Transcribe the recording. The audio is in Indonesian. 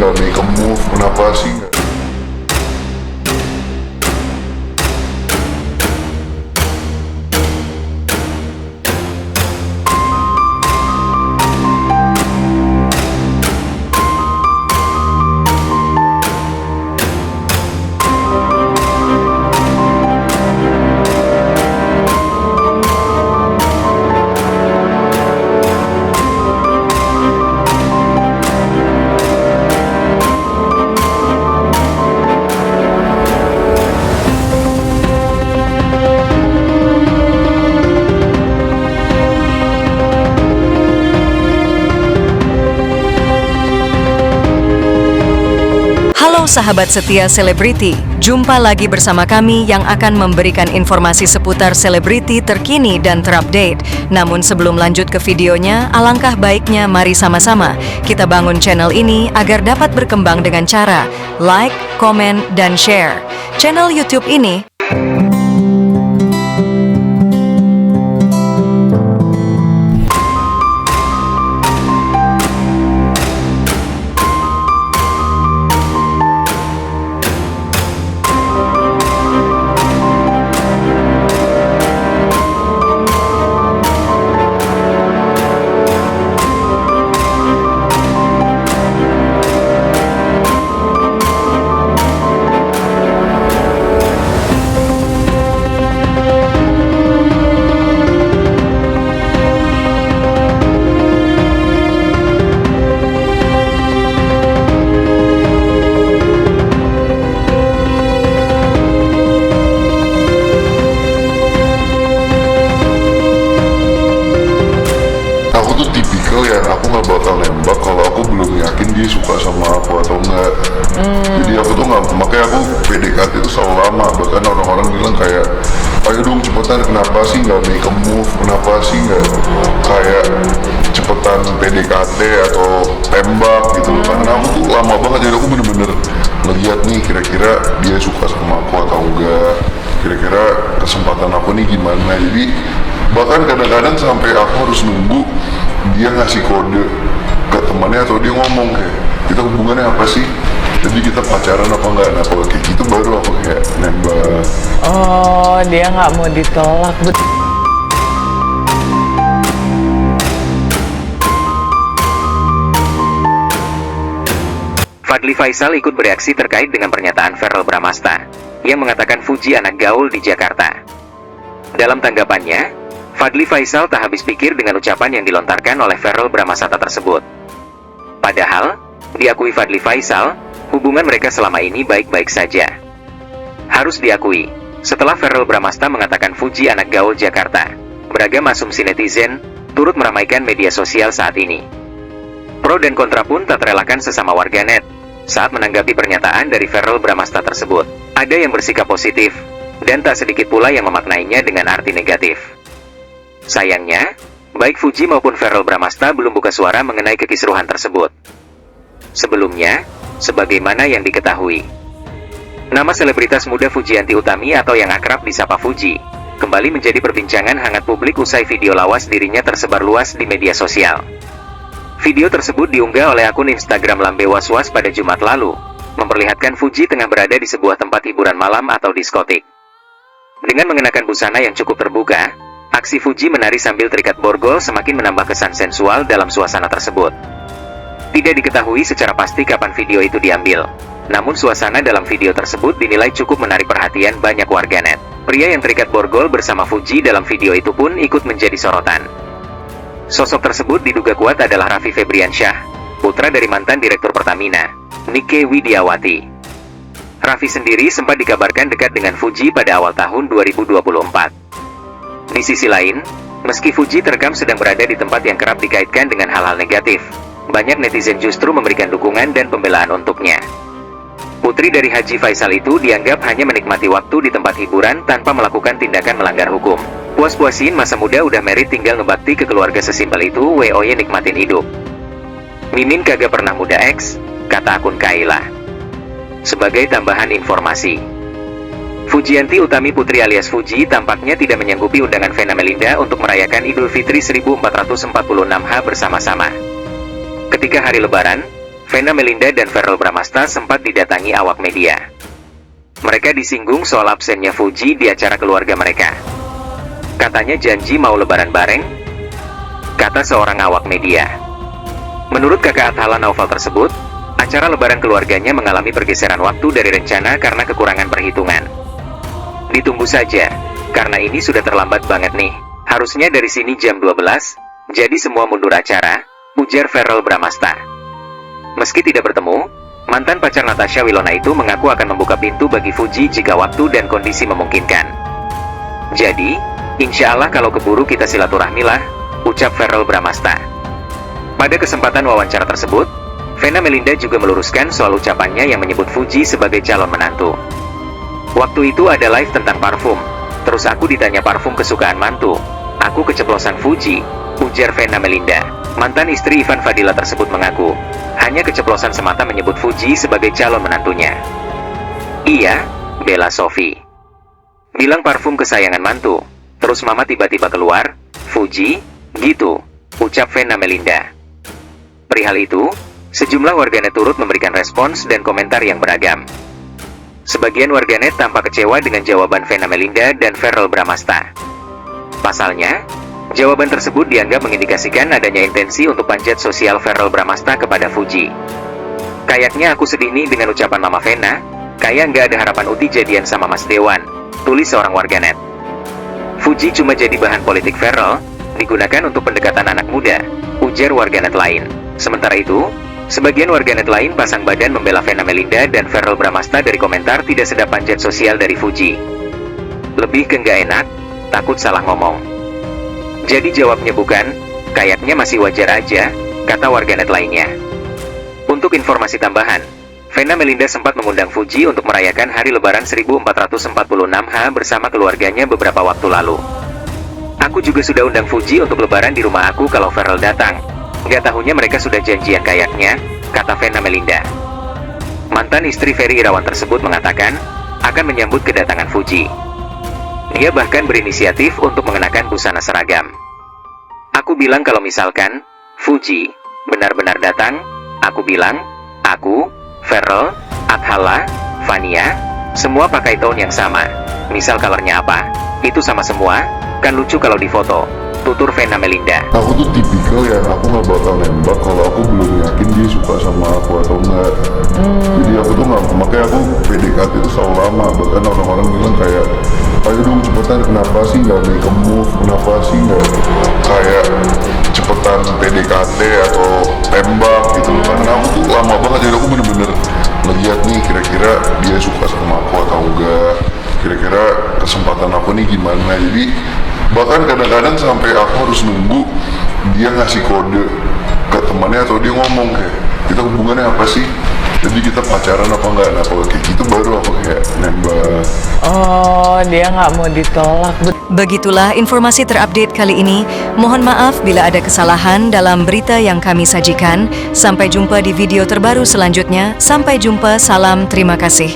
nggak make a move, kenapa sih nggak. Halo sahabat setia selebriti, jumpa lagi bersama kami yang akan memberikan informasi seputar selebriti terkini dan terupdate. Namun sebelum lanjut ke videonya, alangkah baiknya mari sama-sama kita bangun channel ini agar dapat berkembang dengan cara like, komen, dan share. Channel YouTube ini Aku tuh tipikal ya, aku nggak bakal nembak kalau aku belum yakin dia suka sama aku atau enggak. Jadi aku tuh nggak, makanya aku PDKT itu selalu lama. Bahkan orang-orang bilang kayak, ayo dong cepetan, kenapa sih nggak make a move, kenapa sih nggak kayak cepetan PDKT atau tembak gitu. Karena aku tuh lama banget, jadi aku bener-bener ngeliat nih kira-kira dia suka sama aku atau enggak, kira-kira kesempatan aku nih gimana. Jadi bahkan kadang-kadang sampai aku harus nunggu dia ngasih kode ke temannya atau dia ngomong kayak kita hubungannya apa sih, jadi kita pacaran apa enggak. Nah kalau kayak gitu baru aku kayak nembak. Oh, dia nggak mau ditolak. Fadly Faisal ikut bereaksi terkait dengan pernyataan Verrel Bramasta yang mengatakan Fuji anak gaul di Jakarta. Dalam tanggapannya, Fadly Faisal tak habis pikir dengan ucapan yang dilontarkan oleh Verrel Bramasta tersebut. Padahal, diakui Fadly Faisal, hubungan mereka selama ini baik-baik saja. Harus diakui, setelah Verrel Bramasta mengatakan Fuji anak gaul Jakarta, beragam asumsi netizen turut meramaikan media sosial saat ini. Pro dan kontra pun tak terelakkan sesama warganet saat menanggapi pernyataan dari Verrel Bramasta tersebut. Ada yang bersikap positif, dan tak sedikit pula yang memaknainya dengan arti negatif. Sayangnya, baik Fuji maupun Verrel Bramasta belum buka suara mengenai kekisruhan tersebut. Sebelumnya, sebagaimana yang diketahui, nama selebritas muda Fujianti Utami atau yang akrab disapa Fuji, kembali menjadi perbincangan hangat publik usai video lawas dirinya tersebar luas di media sosial. Video tersebut diunggah oleh akun Instagram Lambe Waswas pada Jumat lalu, memperlihatkan Fuji tengah berada di sebuah tempat hiburan malam atau diskotik. Dengan mengenakan busana yang cukup terbuka, aksi Fuji menari sambil terikat borgol semakin menambah kesan sensual dalam suasana tersebut. Tidak diketahui secara pasti kapan video itu diambil, namun suasana dalam video tersebut dinilai cukup menarik perhatian banyak warganet. Pria yang terikat borgol bersama Fuji dalam video itu pun ikut menjadi sorotan. Sosok tersebut diduga kuat adalah Raffi Febriansyah, putra dari mantan Direktur Pertamina, Nike Widiawati. Raffi sendiri sempat dikabarkan dekat dengan Fuji pada awal tahun 2024. Di sisi lain, meski Fuji terekam sedang berada di tempat yang kerap dikaitkan dengan hal-hal negatif, banyak netizen justru memberikan dukungan dan pembelaan untuknya. Putri dari Haji Faisal itu dianggap hanya menikmati waktu di tempat hiburan tanpa melakukan tindakan melanggar hukum. Puas-puasin masa muda udah merit tinggal ngebakti ke keluarga sesimpel itu, WOY nikmatin hidup. Mimin kagak pernah muda X, kata akun Kaila. Sebagai tambahan informasi, Fujianti Utami Putri alias Fuji tampaknya tidak menyanggupi undangan Vena Melinda untuk merayakan Idul Fitri 1446 H bersama-sama. Ketika hari Lebaran, Vena Melinda dan Verrell Bramasta sempat didatangi awak media. Mereka disinggung soal absennya Fuji di acara keluarga mereka. Katanya janji mau lebaran bareng, kata seorang awak media. Menurut kakak Athala Naufal tersebut, acara lebaran keluarganya mengalami pergeseran waktu dari rencana karena kekurangan perhitungan. Ditunggu saja, karena ini sudah terlambat banget nih. Harusnya dari sini jam 12, jadi semua mundur acara, ujar Verrell Bramasta. Meski tidak bertemu, mantan pacar Natasha Wilona itu mengaku akan membuka pintu bagi Fuji jika waktu dan kondisi memungkinkan. Jadi, insya Allah kalau keburu kita silaturahmi lah, ucap Verrell Bramasta. Pada kesempatan wawancara tersebut, Vena Melinda juga meluruskan soal ucapannya yang menyebut Fuji sebagai calon menantu. Waktu itu ada live tentang parfum, terus aku ditanya parfum kesukaan mantu. Aku keceplosan Fuji, ujar Vena Melinda. Mantan istri Ivan Fadila tersebut mengaku, hanya keceplosan semata menyebut Fuji sebagai calon menantunya. Iya, Bella Sophie. Bilang parfum kesayangan mantu, terus mama tiba-tiba keluar, Fuji, gitu, ucap Vena Melinda. Perihal itu, sejumlah warganet turut memberikan respons dan komentar yang beragam. Sebagian warganet tampak kecewa dengan jawaban Vena Melinda dan Verrell Bramasta. Pasalnya, jawaban tersebut dianggap mengindikasikan adanya intensi untuk panjat sosial Verrell Bramasta kepada Fuji. Kayaknya aku sedih nih dengan ucapan Mama Vena, kayak nggak ada harapan Uti jadian sama Mas Dewan, tulis seorang warganet. Fuji cuma jadi bahan politik Verrell, digunakan untuk pendekatan anak muda, ujar warganet lain. Sementara itu, sebagian warganet lain pasang badan membela Vena Melinda dan Verrell Bramasta dari komentar tidak sedap panjat sosial dari Fuji. Lebih ke nggak enak, takut salah ngomong. Jadi jawabnya bukan, kayaknya masih wajar aja, kata warganet lainnya. Untuk informasi tambahan, Vena Melinda sempat mengundang Fuji untuk merayakan Hari Lebaran 1446H bersama keluarganya beberapa waktu lalu. Aku juga sudah undang Fuji untuk lebaran di rumah aku kalau Verrell datang. Nggak tahunya mereka sudah janjian kayaknya, kata Vena Melinda. Mantan istri Ferry Irawan tersebut mengatakan, akan menyambut kedatangan Fuji. Dia bahkan berinisiatif untuk mengenakan busana seragam. Aku bilang kalau misalkan, Fuji, benar-benar datang, aku bilang, aku, Verrell, Athala, Vania, semua pakai tone yang sama. Misal colornya apa, itu sama semua, kan lucu kalau difoto, tutur Vena Melinda. Aku tuh tipikal ya, aku nggak bakal nembak kalau aku belum yakin dia suka sama aku atau enggak. Jadi aku tuh nggak, makanya aku PDKT itu selalu lama. Bahkan orang-orang bilang kayak, ayo dong cepetan, kenapa sih nggak make a move, kenapa sih nggak kayak cepetan PDKT atau tembak gitu loh. Karena aku tuh lama banget, jadi aku bener-bener ngeliat nih kira-kira dia suka sama aku atau enggak, kira-kira kesempatan aku nih gimana. Jadi bahkan kadang-kadang sampai aku harus nunggu dia ngasih kode ke temannya atau dia ngomong kayak, kita hubungannya apa sih, jadi kita pacaran apa enggak. Nah kalau kayak gitu baru aku kayak nembak. Oh, dia nggak mau ditolak. Begitulah informasi terupdate kali ini. Mohon maaf bila ada kesalahan dalam berita yang kami sajikan. Sampai jumpa di video terbaru selanjutnya. Sampai jumpa, salam, terima kasih.